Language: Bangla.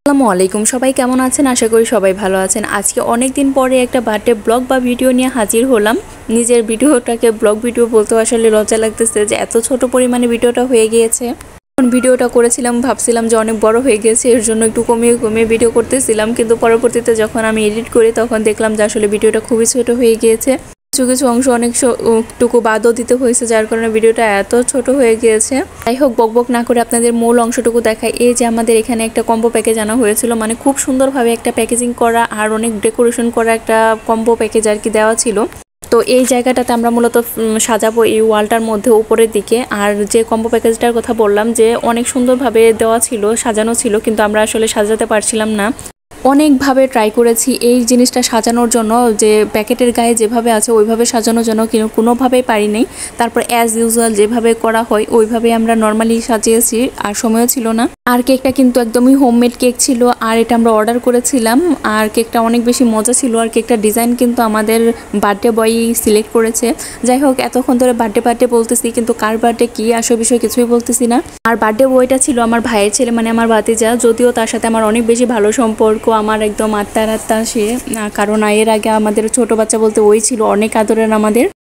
আসসালামু আলাইকুম। সবাই কেমন আছেন? আশা করি সবাই ভালো আছেন। আজকে অনেক দিন পরে একটা বার্থডে ব্লগ বা ভিডিও নিয়ে হাজির হলাম। নিজের ভিডিওটাকে ব্লগ ভিডিও বলতেও আসলে লজ্জা লাগতেছে যে এত ছোট পরিমাণে ভিডিওটা হয়ে গিয়েছে। যখন ভিডিওটা করেছিলাম ভাবছিলাম যে অনেক বড় হয়ে গেছে, এর জন্য একটু কমিয়ে কমিয়ে ভিডিও করতেছিলাম, কিন্তু পরবর্তীতে যখন আমি এডিট করি তখন দেখলাম যে আসলে ভিডিওটা খুবই ছোট হয়ে গিয়েছে। কিছু কিছু অংশ অনেকটুকু বাদও দিতে হয়েছে, যার কারণে ভিডিওটা এত ছোট হয়ে গিয়েছে। যাই হোক, বকবক না করে আপনাদের মূল অংশটুকু দেখায়। এই যে আমাদের এখানে একটা কম্বো প্যাকেজ আনা হয়েছিল, মানে খুব সুন্দরভাবে একটা প্যাকেজিং করা আর অনেক ডেকোরেশন করা একটা কম্বো প্যাকেজ আর কি দেওয়া ছিল। তো এই জায়গাটাতে আমরা মূলত সাজাবো এই ওয়ালটার মধ্যে উপরের দিকে। আর যে কম্বো প্যাকেজটার কথা বললাম যে অনেক সুন্দরভাবে দেওয়া ছিল, সাজানো ছিল, কিন্তু আমরা আসলে সাজাতে পারছিলাম না। অনেকভাবে ট্রাই করেছি এই জিনিসটা সাজানোর জন্য, যে প্যাকেটের গায়ে যেভাবে আছে ওইভাবে সাজানোর জন্য, কিন্তু কোনোভাবেই পারিনি। তারপর অ্যাজ ইউজুয়াল যেভাবে করা হয় ওইভাবে আমরা নর্মালি সাজিয়েছি, আর সময়ও ছিল না। আর কেকটা কিন্তু একদমই হোমমেড কেক ছিল, আর এটা আমরা অর্ডার করেছিলাম। আর কেকটা অনেক বেশি মজা ছিল, আর কেকটার ডিজাইন কিন্তু আমাদের বার্থডে বয় সিলেক্ট করেছে। যাই হোক, এতক্ষণ ধরে বার্থডে বলতেছি, কিন্তু কার বার্থডে কি আসল বিষয় কিছুই বলতেছি না। আর বার্থডে বয়টা ছিল আমার ভাইয়ের ছেলে, মানে আমার ভাতিজা। যদিও তার সাথে আমার অনেক বেশি ভালো সম্পর্ক, আমার একদম আত্মা সে, কারণ এর আগে আমাদের ছোট বাচ্চা বলতে ওই ছিল, অনেক আদরের আমাদের।